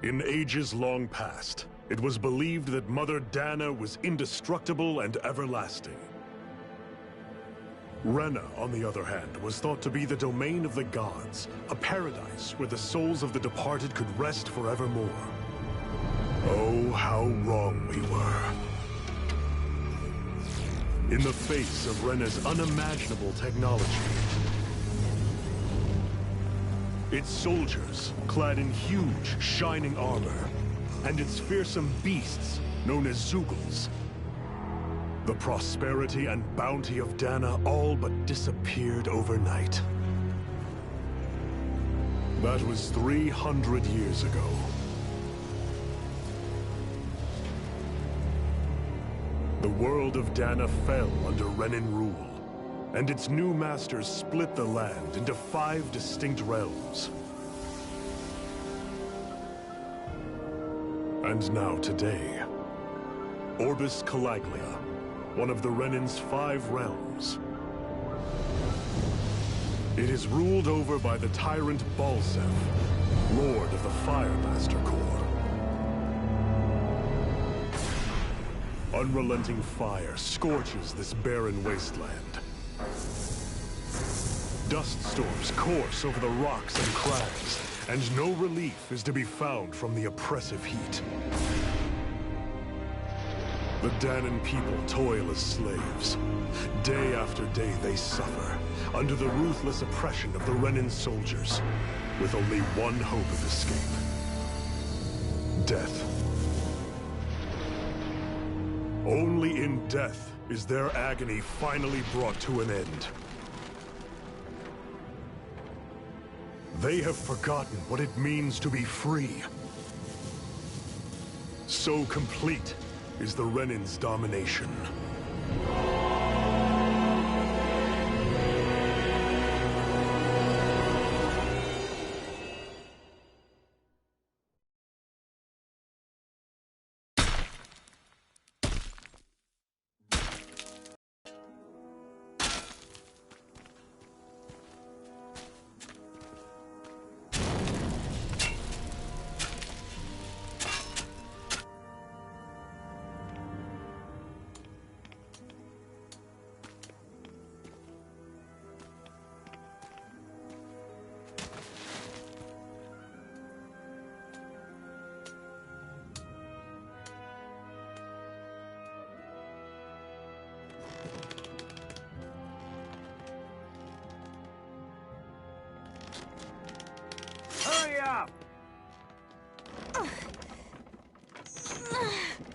In ages long past, it was believed that Mother Dana was indestructible and everlasting. Rena, on the other hand, was thought to be the domain of the gods, a paradise where the souls of the departed could rest forevermore. Oh, how wrong we were. In the face of Rena's unimaginable technology, its soldiers, clad in huge, shining armor, and its fearsome beasts, known as Zeugles. The prosperity and bounty of Dana all but disappeared overnight. That was 300 years ago. The world of Dana fell under Renan rule, and its new masters split the land into 5 distinct realms. And now today, Orbis Calaglia, one of the Renan's 5 realms. It is ruled over by the tyrant Balsef, Lord of the Firemaster Corps. Unrelenting fire scorches this barren wasteland. Dust storms course over the rocks and crags, and no relief is to be found from the oppressive heat. The Danan people toil as slaves. Day after day they suffer, under the ruthless oppression of the Renan soldiers, with only one hope of escape: death. Only in death is their agony finally brought to an end. They have forgotten what it means to be free. So complete is the Renan's domination.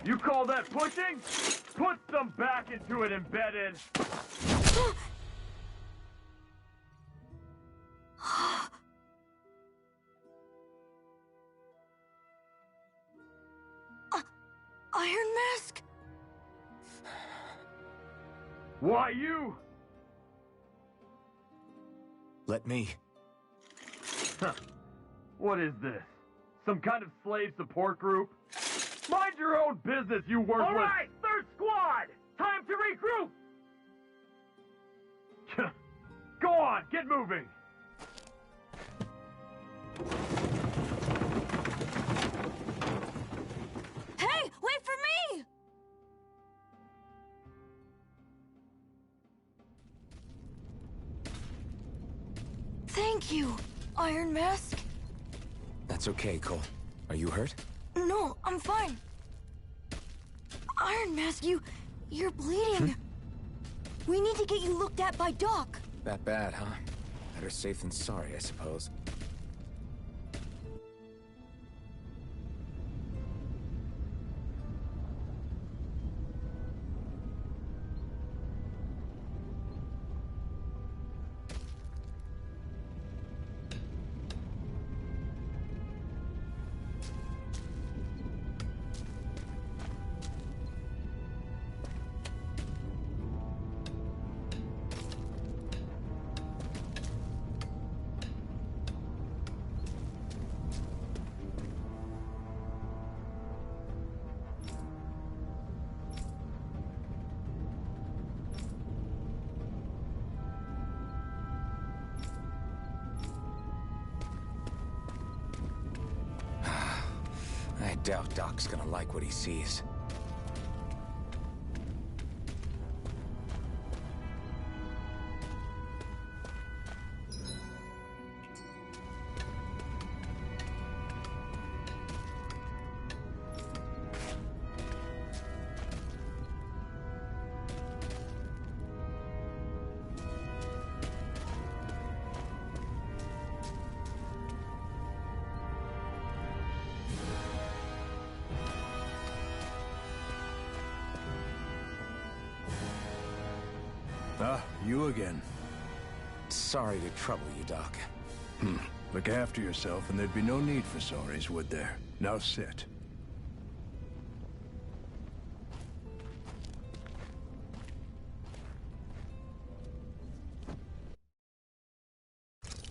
You call that pushing? Put some back into it, embedded! Iron Mask? Why you? Let me. Huh. What is this? Some kind of slave support group? Mind your own business, you worthless— All right, third squad! Time to regroup! Go on, get moving! Hey, wait for me! Thank you, Iron Mask. That's okay, Cole. Are you hurt? No, I'm fine. Iron Mask, you're bleeding. We need to get you looked at by Doc. That bad, huh? Better safe than sorry, I suppose. doubt Doc's gonna like what he sees. Ah, you again. Sorry to trouble you, Doc. Look after yourself, and there'd be no need for sorries, would there? Now sit.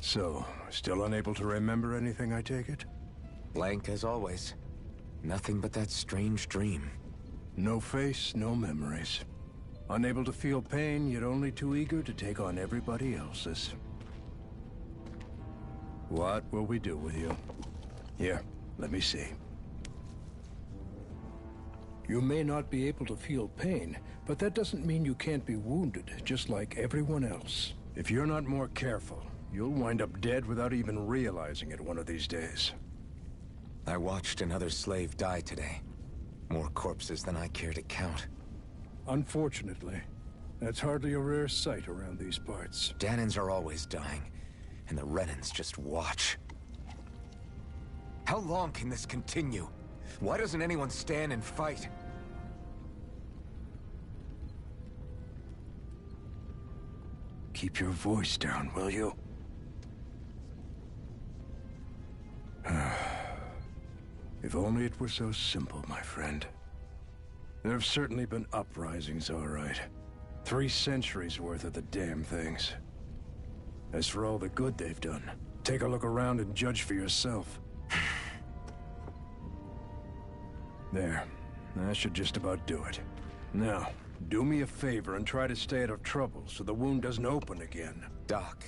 So, still unable to remember anything, I take it? Blank as always. Nothing but that strange dream. No face, no memories. Unable to feel pain, yet only too eager to take on everybody else's. What will we do with you? Here, let me see. You may not be able to feel pain, but that doesn't mean you can't be wounded, just like everyone else. If you're not more careful, you'll wind up dead without even realizing it one of these days. I watched another slave die today. More corpses than I care to count. Unfortunately, that's hardly a rare sight around these parts. Danins are always dying, and the Renans just watch. How long can this continue? Why doesn't anyone stand and fight? Keep your voice down, will you? If only it were so simple, my friend. There have certainly been uprisings, all right. 3 centuries worth of the damn things. As for all the good they've done, take a look around and judge for yourself. There. That should just about do it. Now, do me a favor and try to stay out of trouble so the wound doesn't open again. Doc,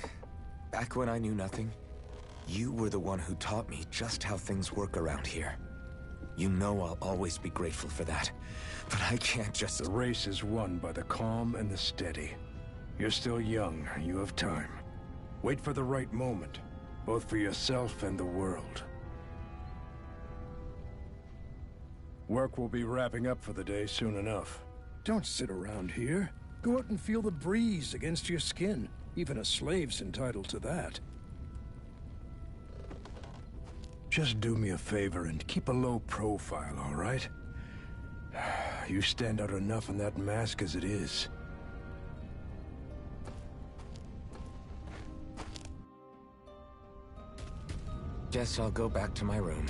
back when I knew nothing, you were the one who taught me just how things work around here. You know I'll always be grateful for that, but I can't just... The race is won by the calm and the steady. You're still young, you have time. Wait for the right moment, both for yourself and the world. Work will be wrapping up for the day soon enough. Don't sit around here. Go out and feel the breeze against your skin. Even a slave's entitled to that. Just do me a favor and keep a low profile, all right? You stand out enough in that mask as it is. Guess I'll go back to my room.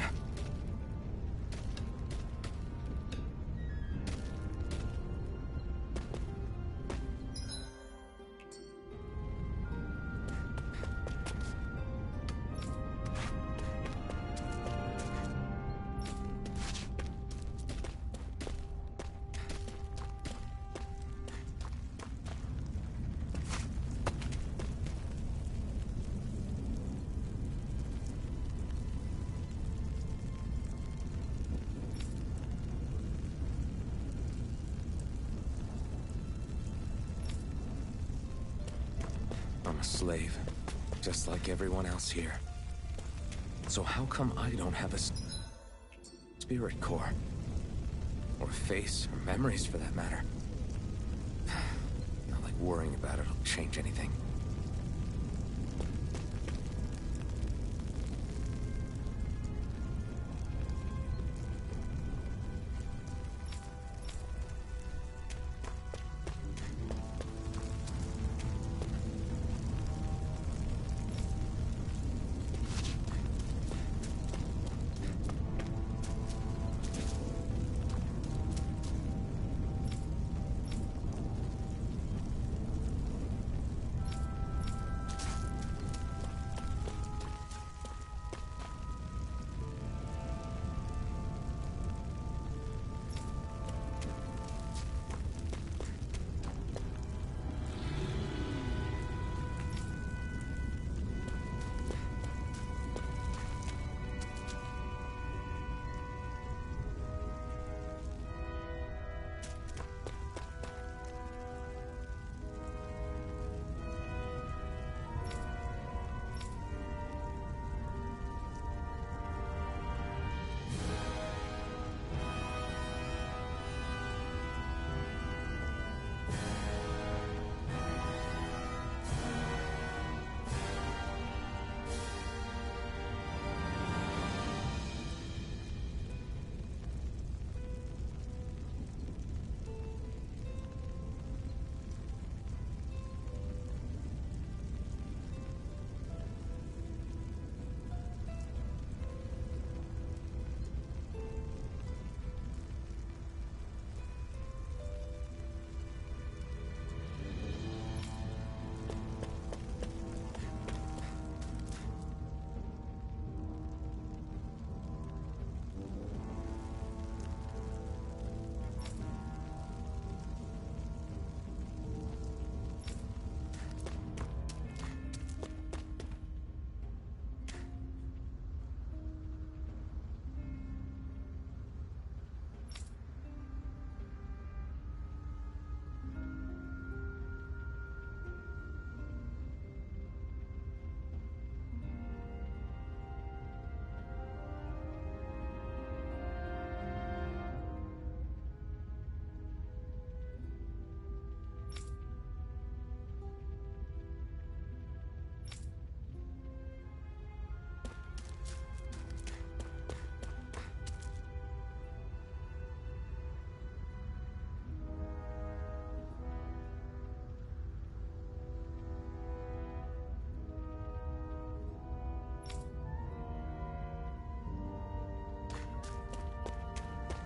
I'm a slave, just like everyone else here. So how come I don't have a spirit core? Or a face, or memories for that matter? Not like worrying about it'll change anything.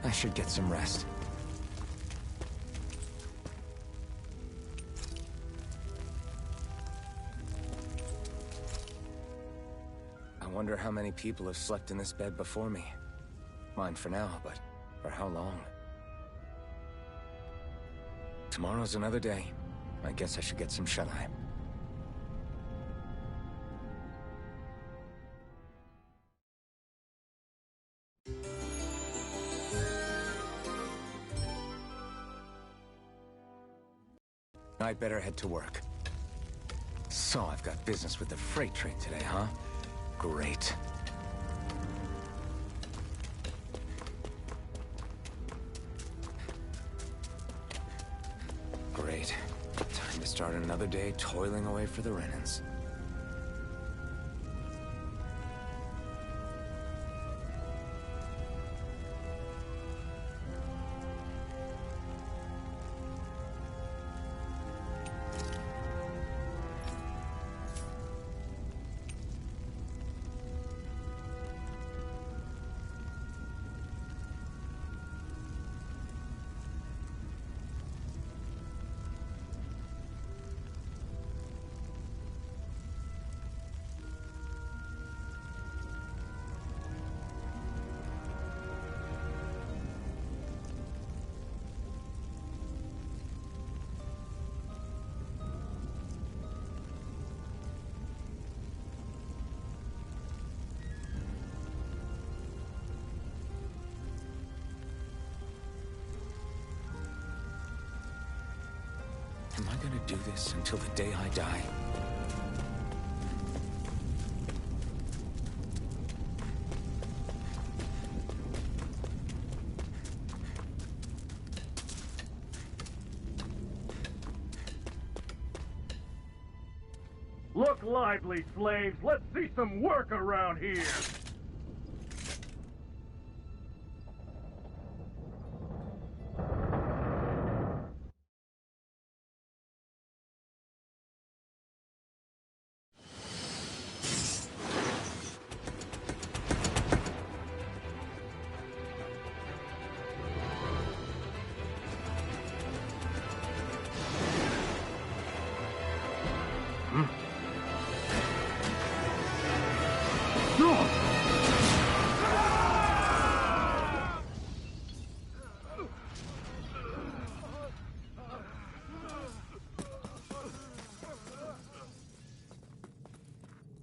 I should get some rest. I wonder how many people have slept in this bed before me. Mine for now, but for how long? Tomorrow's another day. I guess I should get some shut-eye. I'd better head to work. So, I've got business with the freight train today, huh? Great. Great. Time to start another day toiling away for the Renans. Am I gonna do this until the day I die? Look lively, slaves. Let's see some work around here.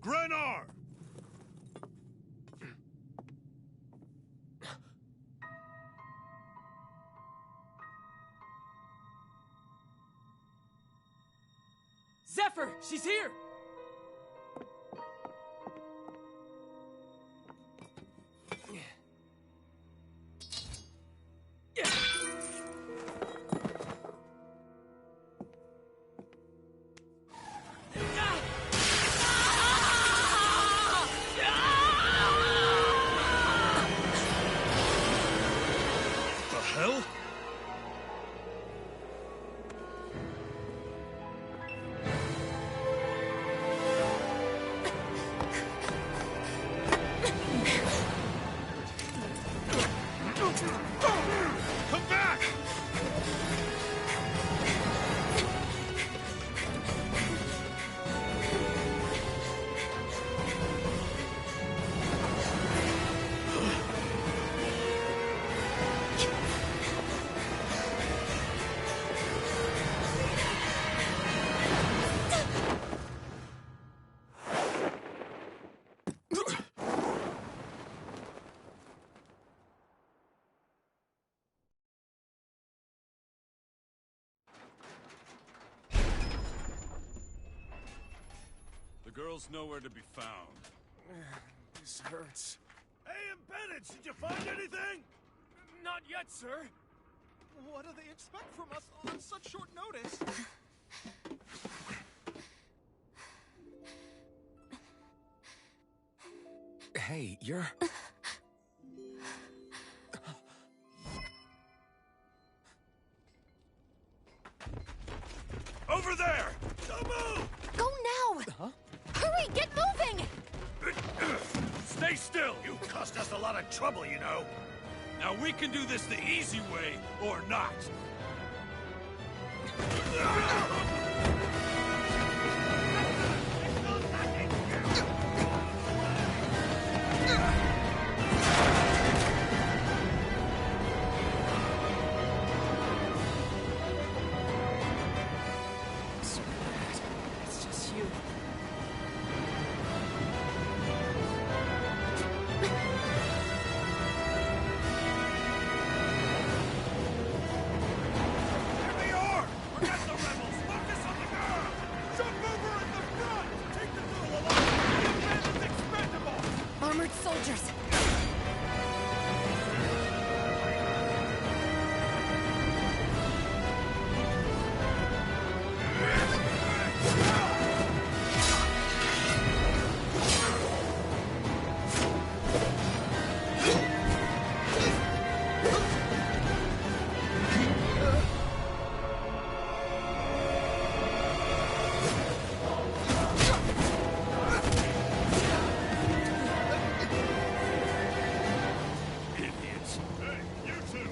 Grenar! Zephyr! She's here! Hell? Come back! The girl's nowhere to be found. This hurts. Hey, embedded, did you find anything? Not yet, sir. What do they expect from us on such short notice? Hey, you're... Over there! Don't move! Go now! Huh? Hurry, get moving! Stay still! You cost us a lot of trouble, you know. Now we can do this the easy way, or not. It's just you. Here they are! Forget the rebels! Focus on the girl! Jump over in the front! Take the girl along! The man is expendable! Armored soldiers! Idiots. Hey, you two!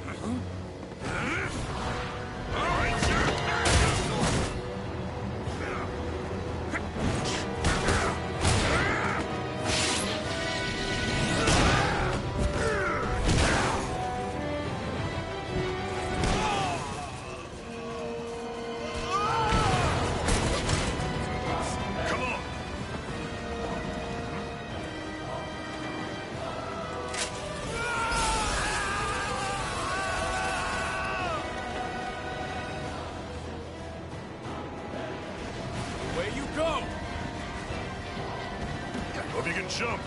Come on! Away you go! Hope you can jump.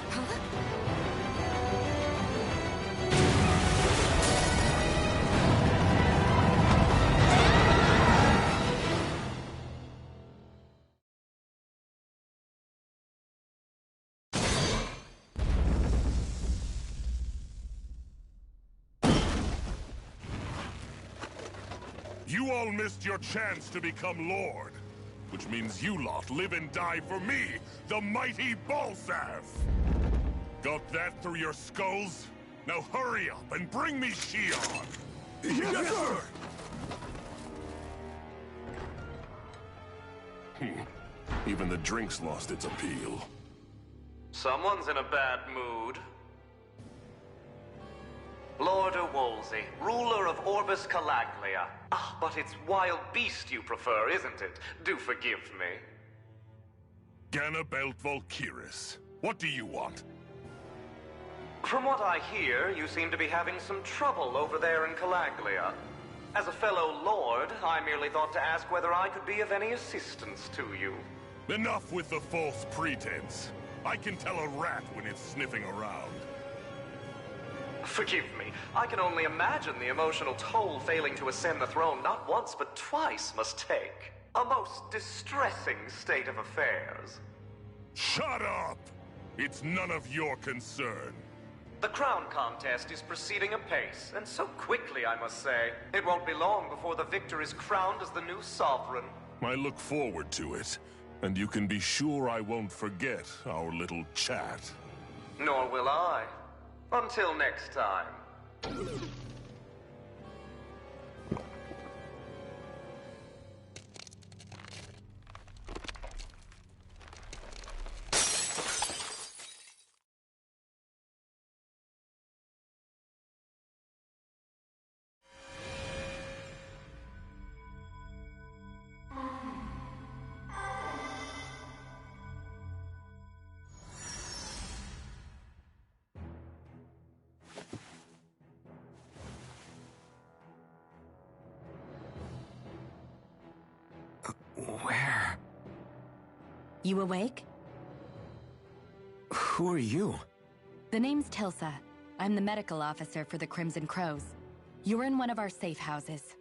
You all missed your chance to become Lord. Which means you lot live and die for me, the mighty Balsav! Got that through your skulls? Now hurry up and bring me Shion! Yes, sir! Even the drink's lost its appeal. Someone's in a bad mood. Lord Wolsey, ruler of Orbis Calaglia. Ah, but it's wild beast you prefer, isn't it? Do forgive me. Ganabelt Volkiris, what do you want? From what I hear, you seem to be having some trouble over there in Calaglia. As a fellow lord, I merely thought to ask whether I could be of any assistance to you. Enough with the false pretense. I can tell a rat when it's sniffing around. Forgive me, I can only imagine the emotional toll failing to ascend the throne not once but twice must take. A most distressing state of affairs. Shut up! It's none of your concern. The crown contest is proceeding apace, and so quickly, I must say. It won't be long before the victor is crowned as the new sovereign. I look forward to it, and you can be sure I won't forget our little chat. Nor will I. Until next time. Where? You awake? Who are you? The name's Tilsa. I'm the medical officer for the Crimson Crows. You're in one of our safe houses.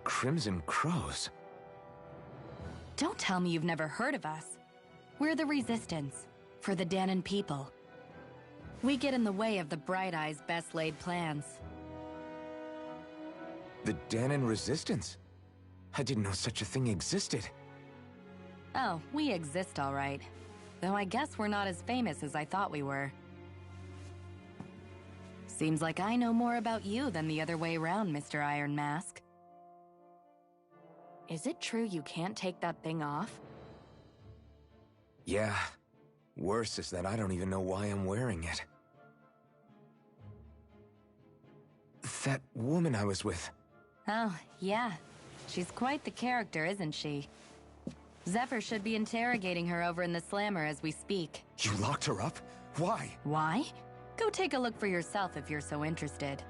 Crimson Crows? Don't tell me you've never heard of us. We're the Resistance, for the Danon people. We get in the way of the Bright Eyes' best-laid plans. The Danon Resistance? I didn't know such a thing existed. Oh, we exist all right. Though I guess we're not as famous as I thought we were. Seems like I know more about you than the other way around, Mr. Iron Mask. Is it true you can't take that thing off? Yeah. Worse is that I don't even know why I'm wearing it. That woman I was with. Oh, yeah. She's quite the character, isn't she? Zephyr should be interrogating her over in the Slammer as we speak. You locked her up? Why? Why? Go take a look for yourself if you're so interested.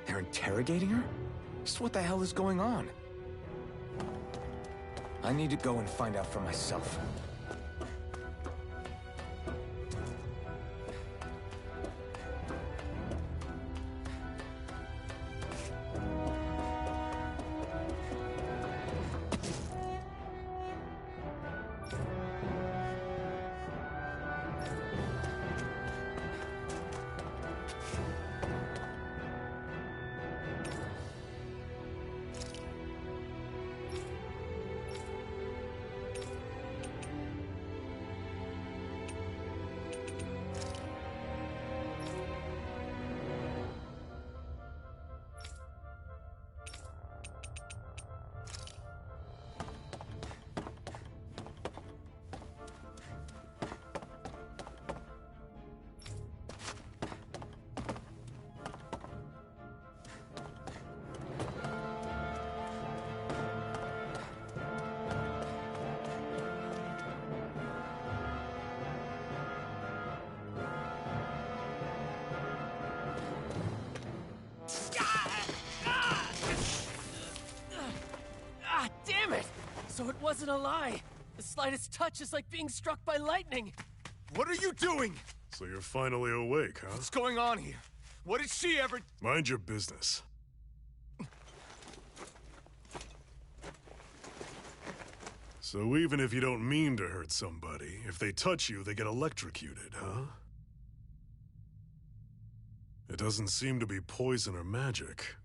They're interrogating her? Just what the hell is going on? I need to go and find out for myself. Damn it! So it wasn't a lie. The slightest touch is like being struck by lightning. What are you doing? So you're finally awake, huh? What's going on here? What did she ever... Mind your business. So even if you don't mean to hurt somebody, if they touch you, they get electrocuted, huh? It doesn't seem to be poison or magic.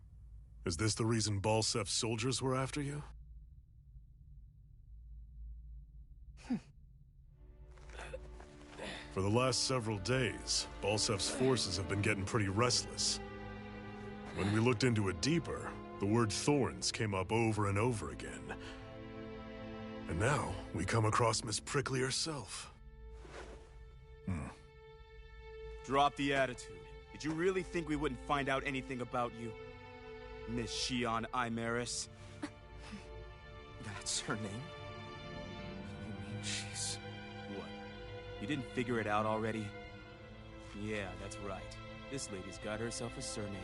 Is this the reason Balsef's soldiers were after you? For the last several days, Balsef's forces have been getting pretty restless. When we looked into it deeper, the word thorns came up over and over again. And now, we come across Miss Prickly herself. Drop the attitude. Did you really think we wouldn't find out anything about you? Miss Shion Imaris? That's her name? You mean she's... What? You didn't figure it out already? Yeah, that's right. This lady's got herself a surname,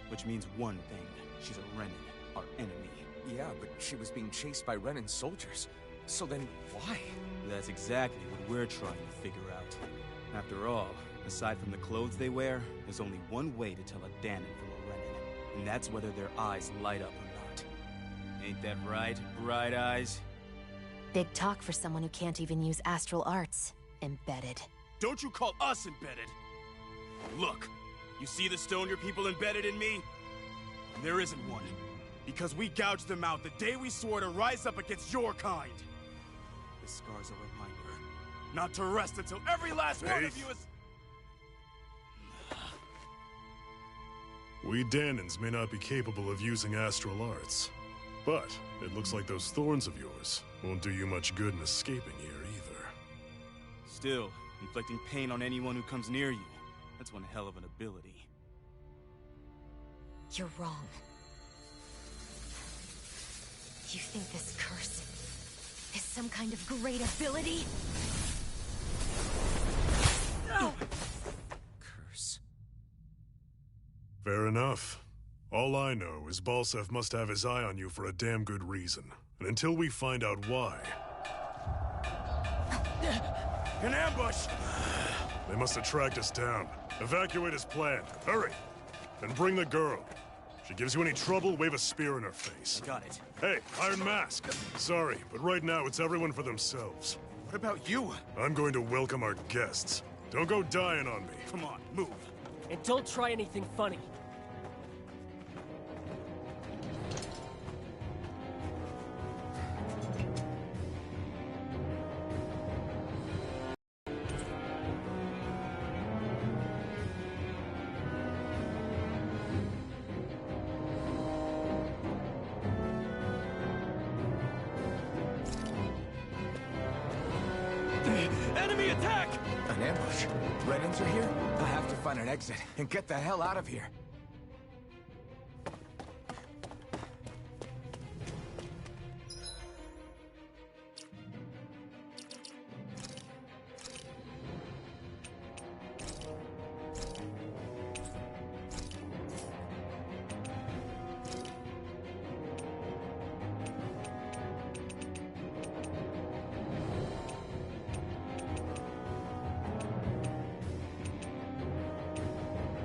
which means one thing. She's a Renin, our enemy. Yeah, but she was being chased by Renin soldiers. So then, why? That's exactly what we're trying to figure out. After all, aside from the clothes they wear, there's only one way to tell a Danon from a Renin, and that's whether their eyes light up or not. Ain't that right, Bright Eyes? Big talk for someone who can't even use astral arts. Embedded. Don't you call us embedded! Look, you see the stone your people embedded in me? There isn't one. Because we gouged them out the day we swore to rise up against your kind. This scar's a reminder, not to rest until every last one of you is... We Danons may not be capable of using astral arts, but it looks like those thorns of yours won't do you much good in escaping here either. Still, inflicting pain on anyone who comes near you, that's one hell of an ability. You're wrong. You think this curse is some kind of great ability? No! Curse. Fair enough. All I know is Balsef must have his eye on you for a damn good reason. And until we find out why... An ambush! They must have tracked us down. Evacuate as planned. Hurry! And bring the girl. If she gives you any trouble, wave a spear in her face. Got it. Hey, Iron Mask. Sorry, but right now it's everyone for themselves. What about you? I'm going to welcome our guests. Don't go dying on me. Come on, move. And don't try anything funny. Enemy attack! An ambush? Renans are here? I have to find an exit and get the hell out of here.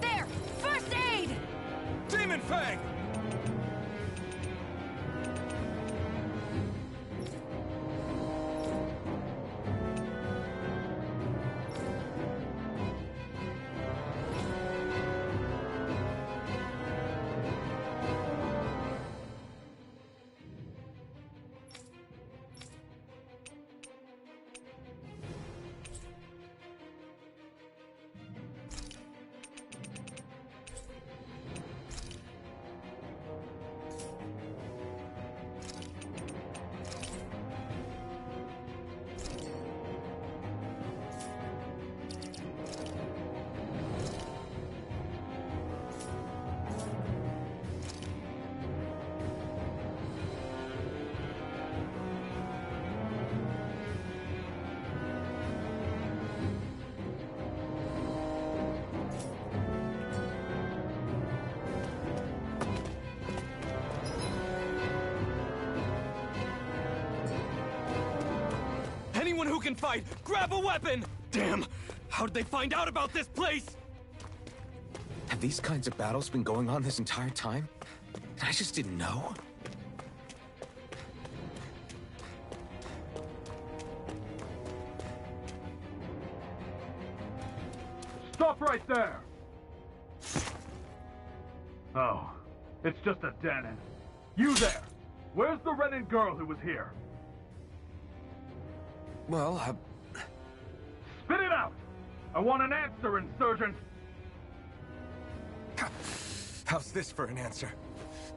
There! First aid! Demon Fang! Anyone who can fight, grab a weapon! Damn! How did they find out about this place? Have these kinds of battles been going on this entire time? I just didn't know? Stop right there! Oh, it's just a Danon. You there! Where's the Renin girl who was here? Well, Spit it out! I want an answer, insurgent! how's this for an answer?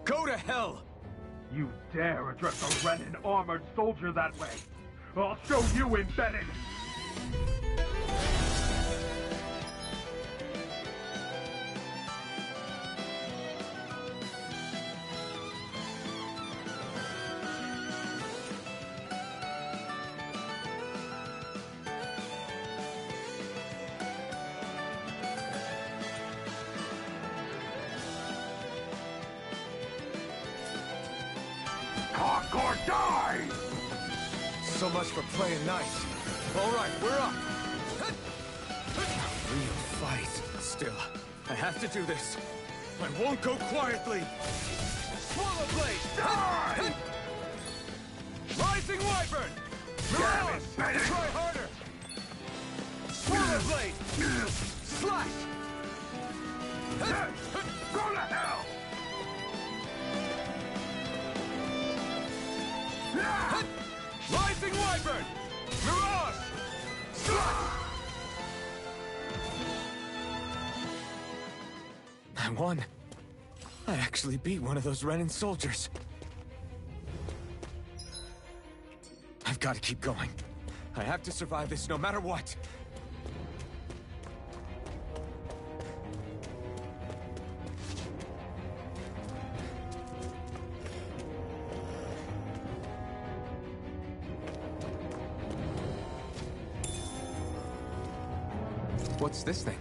Go to hell! You dare address a Renin armored soldier that way? I'll show you embedded! Talk or die! So much for playing nice. All right, we're up. Real fight. Still, I have to do this. I won't go quietly. Swallow blade. Die! Rising wyvern. Mirage. Try harder. Swallow blade. Slash. Go to hell! Rising wyvern. Mirage. Slash. I won. I actually beat one of those Renin soldiers. I've got to keep going. I have to survive this no matter what. What's this thing?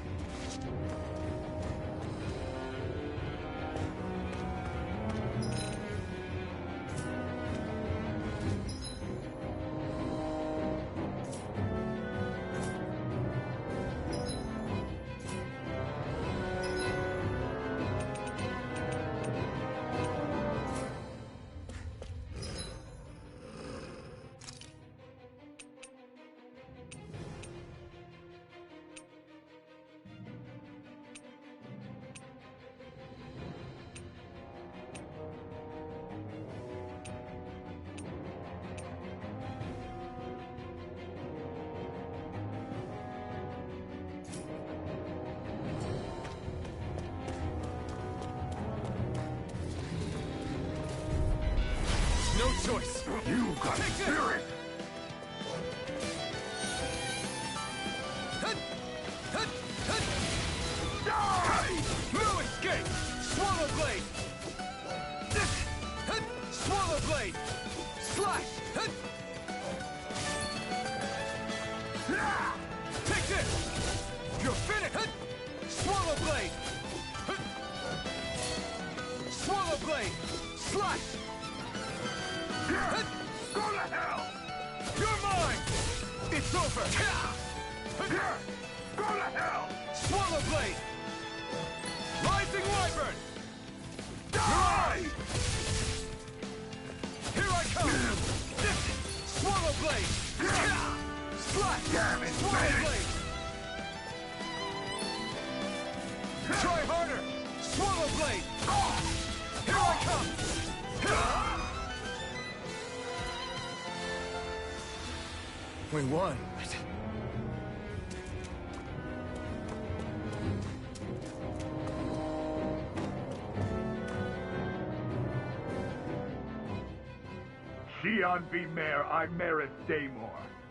No choice. You got spirit! blade! Swallow blade! Swallow blade! Slash! Take this! You're finished! Swallow blade! Swallow blade! Slash! Go to hell! You're mine! It's over! Go to hell! Swallow blade! Rising wyvern! Die! Here I come! Swallow blade! Slash! Damn it, Swallow blade! Try harder! Swallow blade! Here I come! We won. Xian V. Mayor, I Maris Daymore.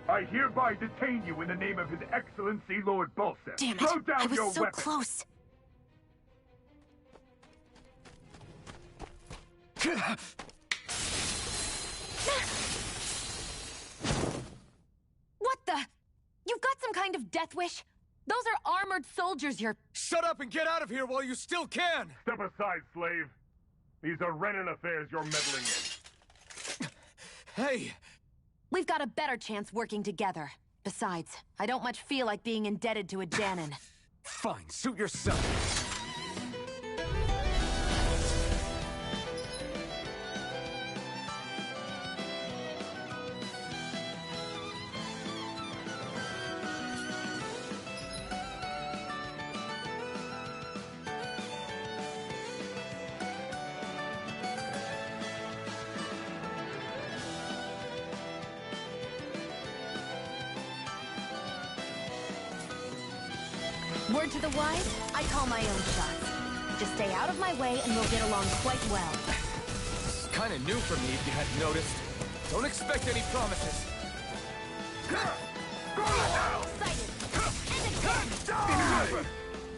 I hereby detain you in the name of His Excellency Lord Bulseth. Damn it! Throw down I was your so weapon. close. What the? You've got some kind of death wish? Those are armored soldiers you're... Shut up and get out of here while you still can! Step aside, slave. These are Renan affairs you're meddling in. Hey! We've got a better chance working together. Besides, I don't much feel like being indebted to a Danon. Fine, suit yourself. Word to the wise, I call my own shots. Just stay out of my way and we'll get along quite well. It's kind of new for me if you hadn't noticed. Don't expect any promises. Excited! And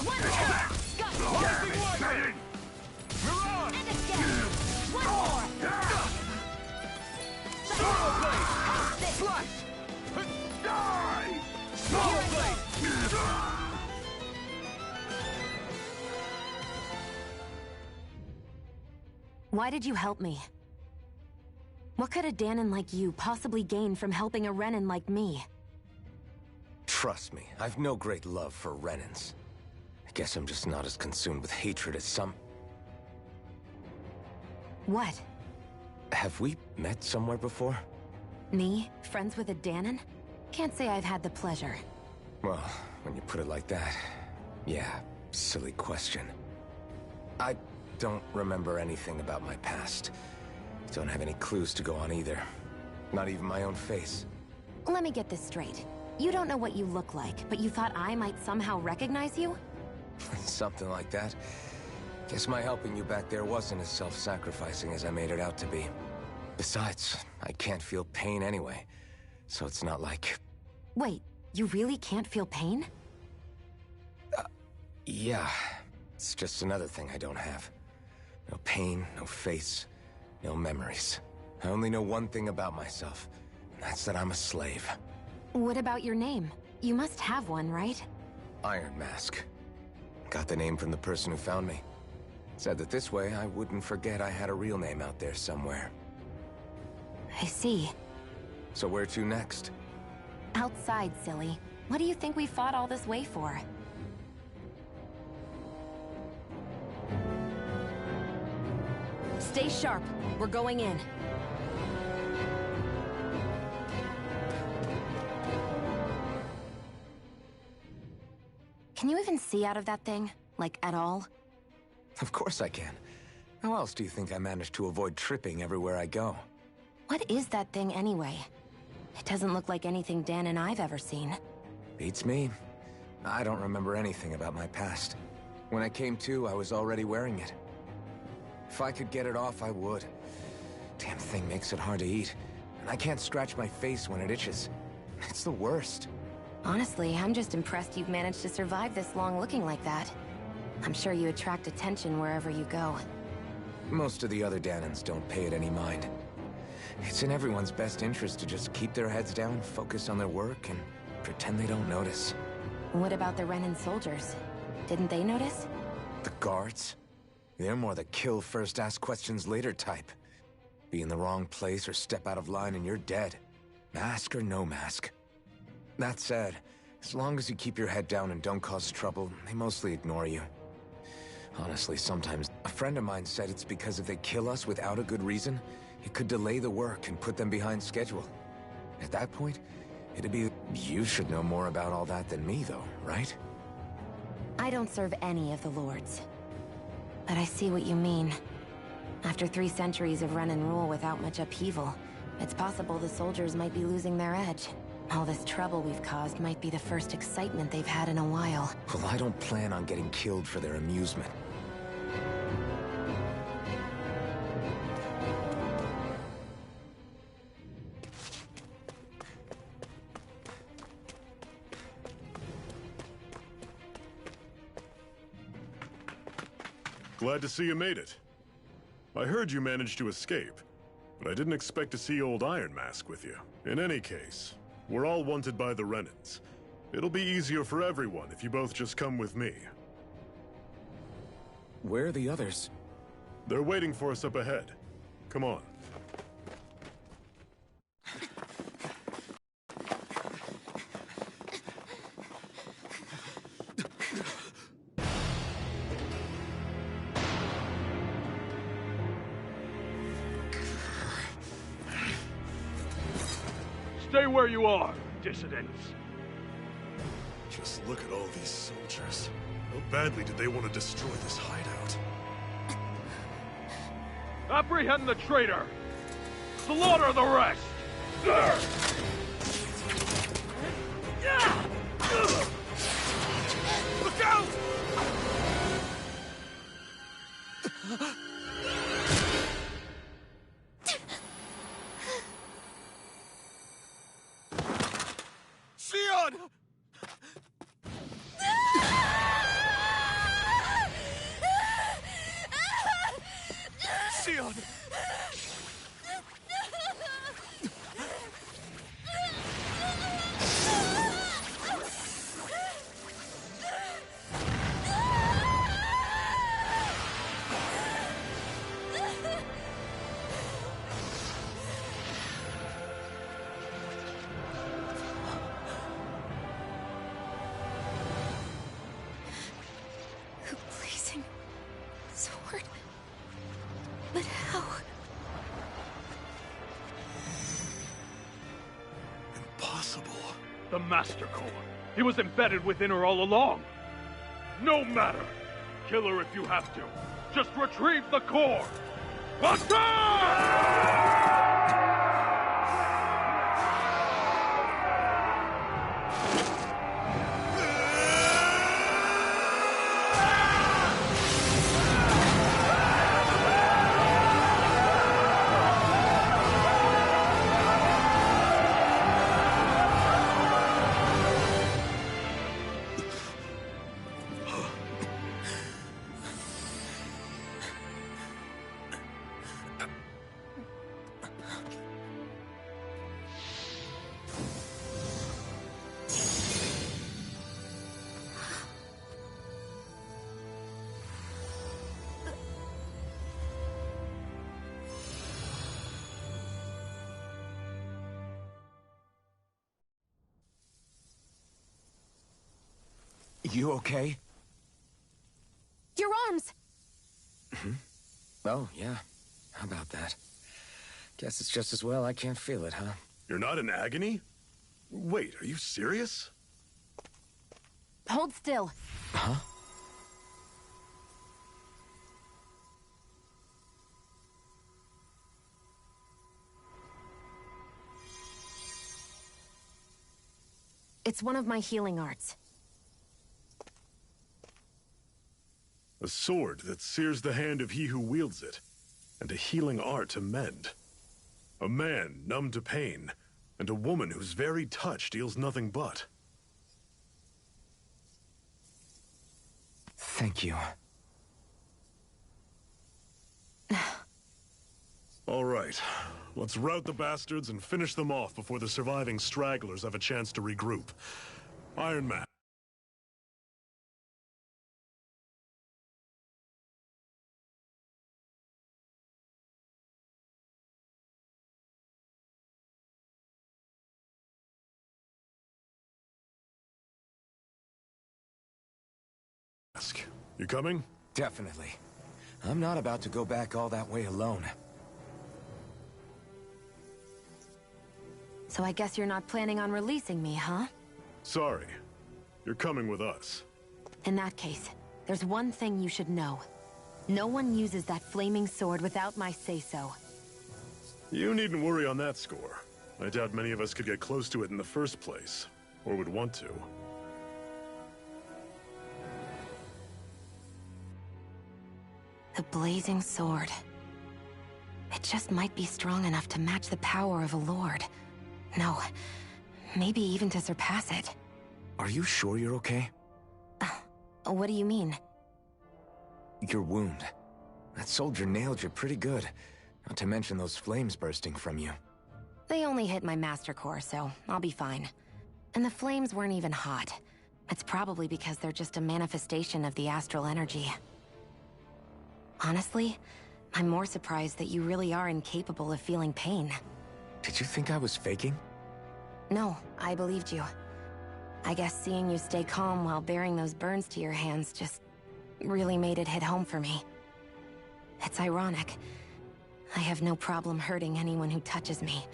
again! One more! Got it! You're on! And again! One more! Swallow blade! How's this? Slash! Die! Swallow blade! Why did you help me? What could a Danon like you possibly gain from helping a Renan like me? Trust me, I've no great love for Renans. I guess I'm just not as consumed with hatred as some... What? Have we met somewhere before? Me? Friends with a Danon? Can't say I've had the pleasure. Well, when you put it like that, yeah, silly question. I don't remember anything about my past. Don't have any clues to go on either. Not even my own face. Let me get this straight. You don't know what you look like, but you thought I might somehow recognize you? Something like that. Guess my helping you back there wasn't as self-sacrificing as I made it out to be. Besides, I can't feel pain anyway, so it's not like... Wait, you really can't feel pain? Yeah. It's just another thing I don't have. No pain, no face, no memories. I only know one thing about myself, and that's that I'm a slave. What about your name? You must have one, right? Iron Mask. Got the name from the person who found me. Said that this way I wouldn't forget I had a real name out there somewhere. I see. So where to next? Outside, silly. What do you think we fought all this way for? Stay sharp. We're going in. Can you even see out of that thing? Like, at all? Of course I can. How else do you think I managed to avoid tripping everywhere I go? What is that thing anyway? It doesn't look like anything Dan and I've ever seen. Beats me. I don't remember anything about my past. When I came to, I was already wearing it. If I could get it off, I would. Damn thing makes it hard to eat. And I can't scratch my face when it itches. It's the worst. Honestly, I'm just impressed you've managed to survive this long looking like that. I'm sure you attract attention wherever you go. Most of the other Danans don't pay it any mind. It's in everyone's best interest to just keep their heads down, focus on their work, and pretend they don't notice. What about the Renan soldiers? Didn't they notice? The guards? They're more the kill first, ask questions later type. Be in the wrong place or step out of line and you're dead. Mask or no mask. That said, as long as you keep your head down and don't cause trouble, they mostly ignore you. Honestly, sometimes a friend of mine said it's because if they kill us without a good reason, it could delay the work and put them behind schedule. At that point, it'd be... You should know more about all that than me, though, right? I don't serve any of the lords. But I see what you mean. After 3 centuries of run and rule without much upheaval, it's possible the soldiers might be losing their edge. All this trouble we've caused might be the first excitement they've had in a while. Well, I don't plan on getting killed for their amusement. Glad to see you made it. I heard you managed to escape, but I didn't expect to see old Iron Mask with you. In any case, we're all wanted by the Renans. It'll be easier for everyone if you both just come with me. Where are the others? They're waiting for us up ahead. Come on. Stay where you are, dissidents. Just look at all these soldiers. How badly did they want to destroy this hideout? Apprehend the traitor! Slaughter the rest! Look out! Sion! Sion! Blazing sword. But how? Impossible. The Master Core. He was embedded within her all along. No matter. Kill her if you have to. Just retrieve the core. Attack! You okay? Your arms! Oh, yeah. How about that? Guess it's just as well I can't feel it, huh? You're not in agony? Wait, are you serious? Hold still. Huh? It's one of my healing arts. A sword that sears the hand of he who wields it, and a healing art to mend. A man numb to pain, and a woman whose very touch deals nothing but. Thank you. All right. Let's rout the bastards and finish them off before the surviving stragglers have a chance to regroup. Iron Man. You coming? Definitely. I'm not about to go back all that way alone. So I guess you're not planning on releasing me, huh? Sorry. You're coming with us. In that case, there's one thing you should know. No one uses that flaming sword without my say-so. You needn't worry on that score. I doubt many of us could get close to it in the first place, or would want to. The blazing sword. It just might be strong enough to match the power of a lord. No, maybe even to surpass it. Are you sure you're okay? What do you mean? Your wound. That soldier nailed you pretty good. Not to mention those flames bursting from you. They only hit my master core, so I'll be fine. And the flames weren't even hot. It's probably because they're just a manifestation of the astral energy. Honestly, I'm more surprised that you really are incapable of feeling pain. Did you think I was faking? No, I believed you. I guess seeing you stay calm while bearing those burns to your hands just really made it hit home for me. It's ironic. I have no problem hurting anyone who touches me.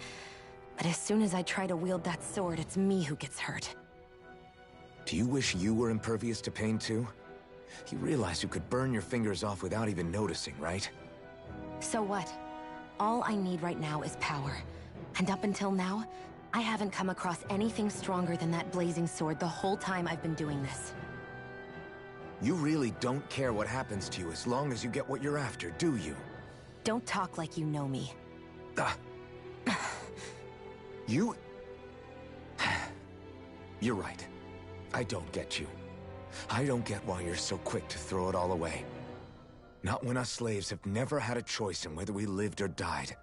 But as soon as I try to wield that sword, it's me who gets hurt. Do you wish you were impervious to pain too? You realize you could burn your fingers off without even noticing, right? So what? All I need right now is power. And up until now, I haven't come across anything stronger than that blazing sword the whole time I've been doing this. You really don't care what happens to you as long as you get what you're after, do you? Don't talk like you know me. You... You're right. I don't get you. I don't get why you're so quick to throw it all away. Not when us slaves have never had a choice in whether we lived or died.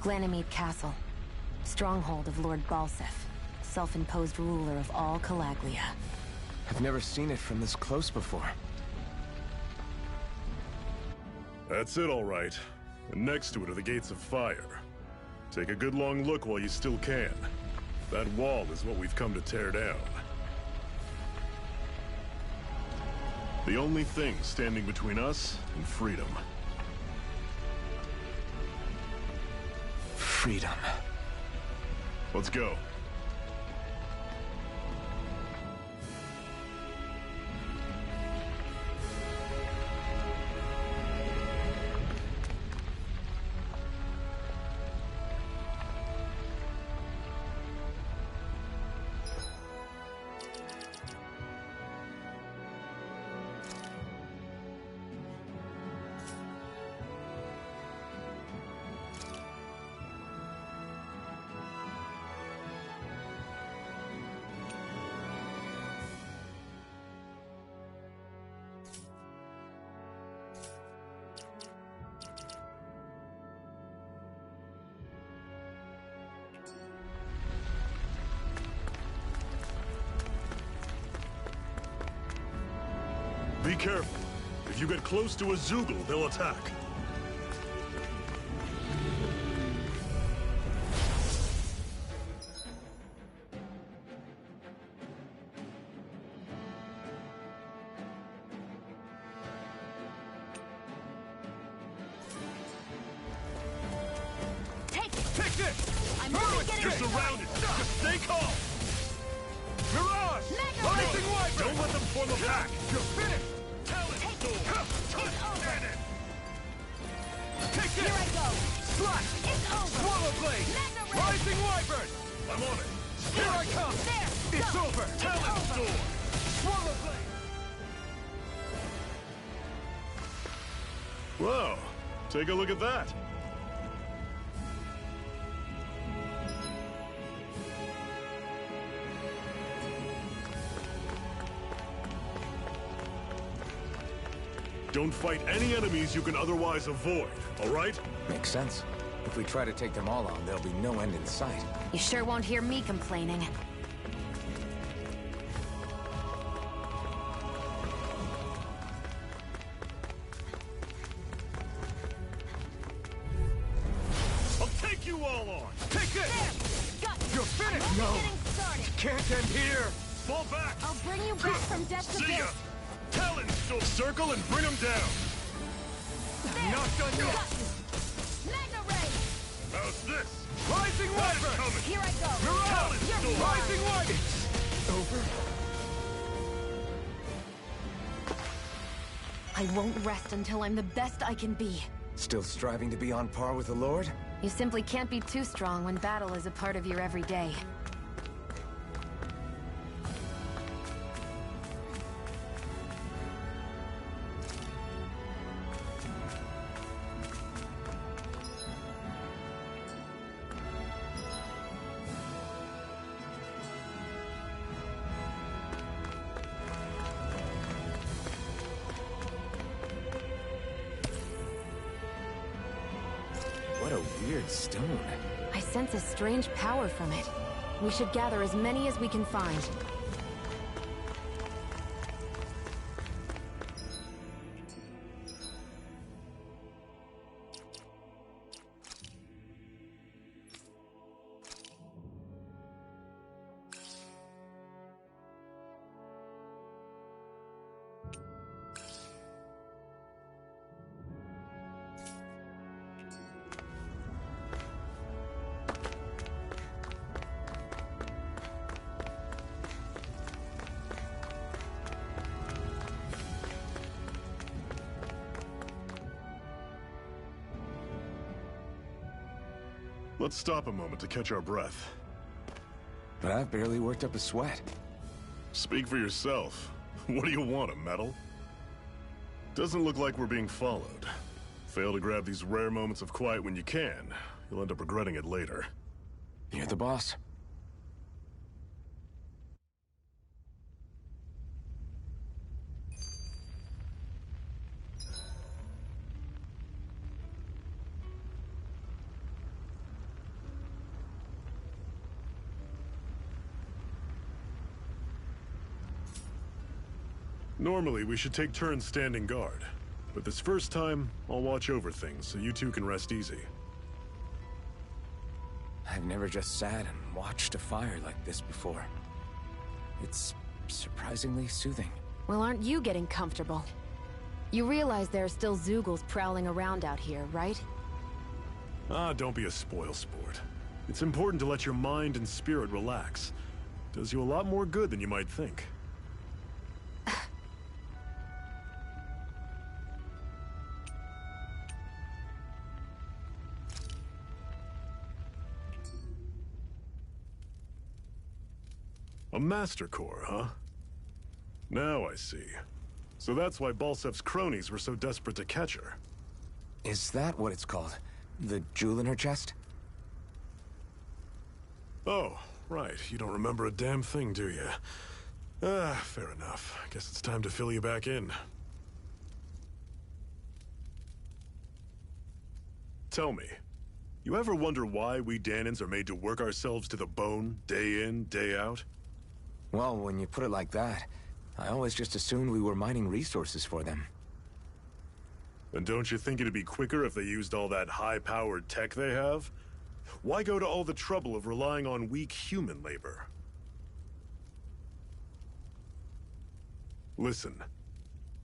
Ganymede Castle. Stronghold of Lord Balsef, self-imposed ruler of all Calaglia. I've never seen it from this close before. That's it, all right. And next to it are the Gates of Fire. Take a good long look while you still can. That wall is what we've come to tear down. The only thing standing between us and freedom. Freedom. Let's go. Be careful. If you get close to a Zoogle, they'll attack. Take this! I'm not getting You're surrounded! Just stay calm! Mirage! Mega Rising Wyvern! Don't let them form a pack! You're finished! Talon Touch cannon! Take Here this! I go. Slash! It's over. Swallow blade! Mega ray. Rising Wyvern! I'm on it! Here I come! There. It's Go. over! Talon Storm! Swallow blade! Whoa! Take a look at that! Don't fight any enemies you can otherwise avoid, all right? Makes sense. If we try to take them all on, there'll be no end in sight. You sure won't hear me complaining. I'll take you all on! Take this! Got You're finished! No. Getting started. Can't end here! Fall back! I'll bring you back from death to See ya! this. Talon Storm! Circle and bring them down! Not done yet! Got you. Mega ray. How's this? Rising Wyvern! Coming! Here I go. Mirage! You're Rising Wyvern! Over. I won't rest until I'm the best I can be. Still striving to be on par with the Lord? You simply can't be too strong when battle is a part of your everyday. What a weird stone. I sense a strange power from it. We should gather as many as we can find. Let's stop a moment to catch our breath. But I've barely worked up a sweat. Speak for yourself. What do you want, a medal? Doesn't look like we're being followed. Fail to grab these rare moments of quiet when you can. You'll end up regretting it later. You're the boss. Normally, we should take turns standing guard. But this first time, I'll watch over things so you two can rest easy. I've never just sat and watched a fire like this before. It's surprisingly soothing. Well, aren't you getting comfortable? You realize there are still Zeugles prowling around out here, right? Ah, don't be a spoilsport. It's important to let your mind and spirit relax. Does you a lot more good than you might think. A Master Core, huh? Now I see. So that's why Balsef's cronies were so desperate to catch her. Is that what it's called? The jewel in her chest? Oh, right. You don't remember a damn thing, do you? Ah, fair enough. Guess it's time to fill you back in. Tell me, you ever wonder why we Danans are made to work ourselves to the bone, day in, day out? Well, when you put it like that, I always just assumed we were mining resources for them. And don't you think it'd be quicker if they used all that high-powered tech they have? Why go to all the trouble of relying on weak human labor? Listen,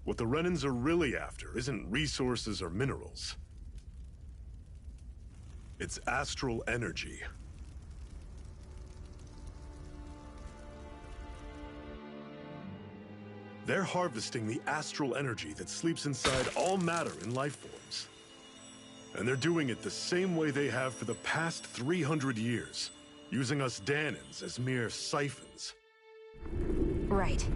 what the Renans are really after isn't resources or minerals. It's astral energy. They're harvesting the astral energy that sleeps inside all matter in life forms. And they're doing it the same way they have for the past 300 years, using us Danans as mere siphons. Right.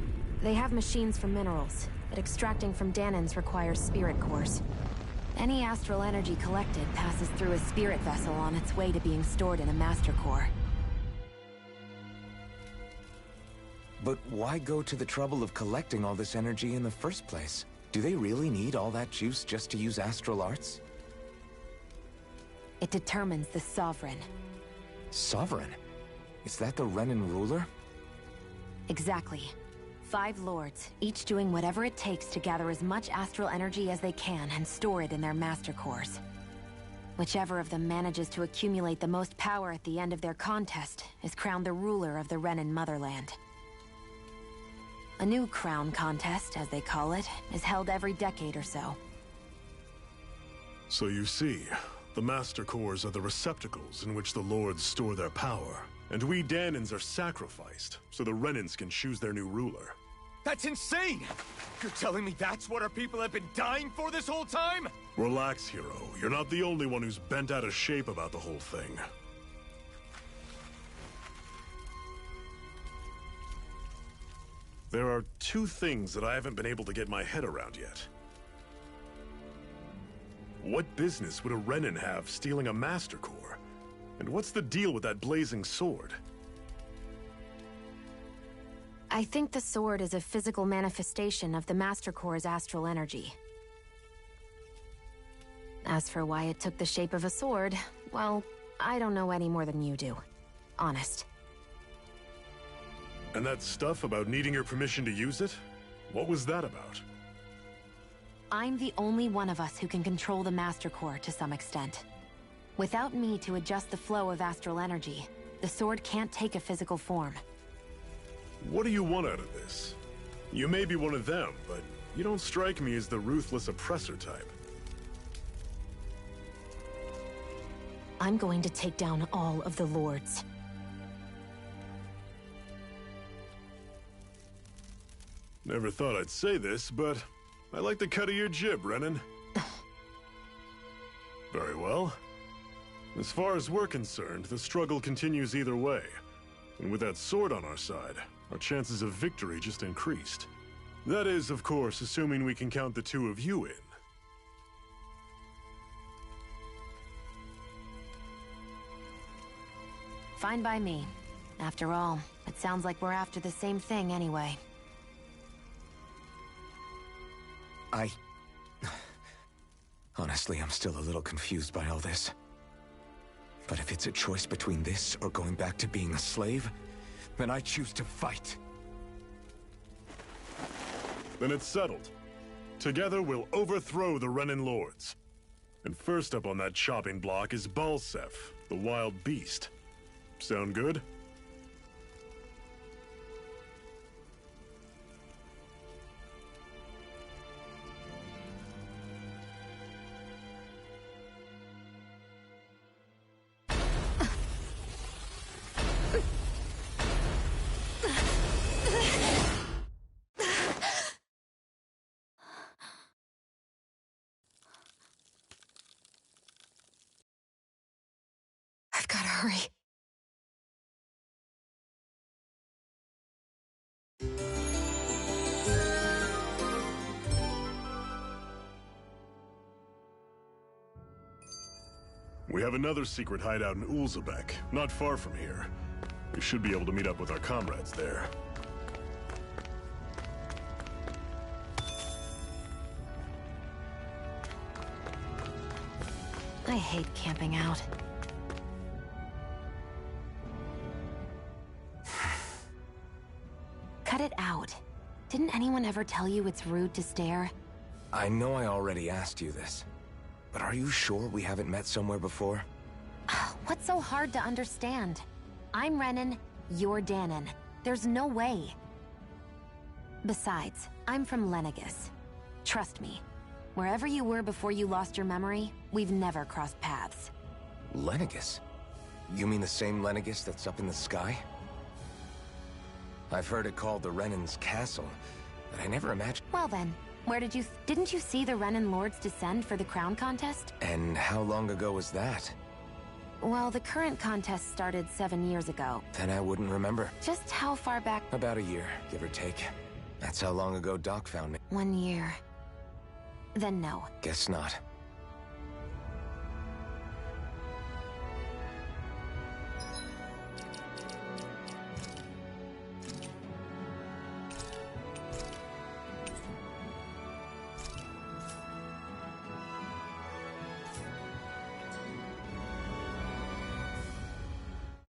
They have machines for minerals, but extracting from Danans requires spirit cores. Any astral energy collected passes through a spirit vessel on its way to being stored in a master core. But why go to the trouble of collecting all this energy in the first place? Do they really need all that juice just to use astral arts? It determines the Sovereign. Sovereign? Is that the Renan ruler? Exactly. 5 lords, each doing whatever it takes to gather as much astral energy as they can and store it in their master cores. Whichever of them manages to accumulate the most power at the end of their contest is crowned the ruler of the Renan motherland. A new crown contest, as they call it, is held every decade or so. So you see, the Master Cores are the receptacles in which the Lords store their power. And we Danans are sacrificed, so the Renans can choose their new ruler. That's insane! You're telling me that's what our people have been dying for this whole time? Relax, hero. You're not the only one who's bent out of shape about the whole thing. There are 2 things that I haven't been able to get my head around yet. What business would a Renan have stealing a Master Core? And what's the deal with that blazing sword? I think the sword is a physical manifestation of the Master Core's astral energy. As for why it took the shape of a sword, well, I don't know any more than you do. Honest. And that stuff about needing your permission to use it? What was that about? I'm the only one of us who can control the Master Core to some extent. Without me to adjust the flow of astral energy, the sword can't take a physical form. What do you want out of this? You may be one of them, but you don't strike me as the ruthless oppressor type. I'm going to take down all of the lords. Never thought I'd say this, but I like the cut of your jib, Renan. Very well. As far as we're concerned, the struggle continues either way. And with that sword on our side, our chances of victory just increased. That is, of course, assuming we can count the 2 of you in. Fine by me. After all, it sounds like we're after the same thing anyway. Honestly, I'm still a little confused by all this. But if it's a choice between this or going back to being a slave, then I choose to fight. Then it's settled. Together we'll overthrow the Renin Lords. And first up on that chopping block is Balsef, the wild beast. Sound good? I've gotta hurry. We have another secret hideout in Ulzebek, not far from here. We should be able to meet up with our comrades there. I hate camping out. Cut it out. Didn't anyone ever tell you it's rude to stare? I know I already asked you this, but are you sure we haven't met somewhere before? What's so hard to understand? I'm Renin, you're Danon. There's no way. Besides, I'm from Lenegis. Trust me, wherever you were before you lost your memory, we've never crossed paths. Lenegis? You mean the same Lenegis that's up in the sky? I've heard it called the Renin's Castle, but I never imagined... Well then, didn't you see the Renin Lords descend for the crown contest? And how long ago was that? Well, the current contest started 7 years ago. Then I wouldn't remember. Just how far back? About a year, give or take. That's how long ago Doc found me. 1 year. Then no. Guess not.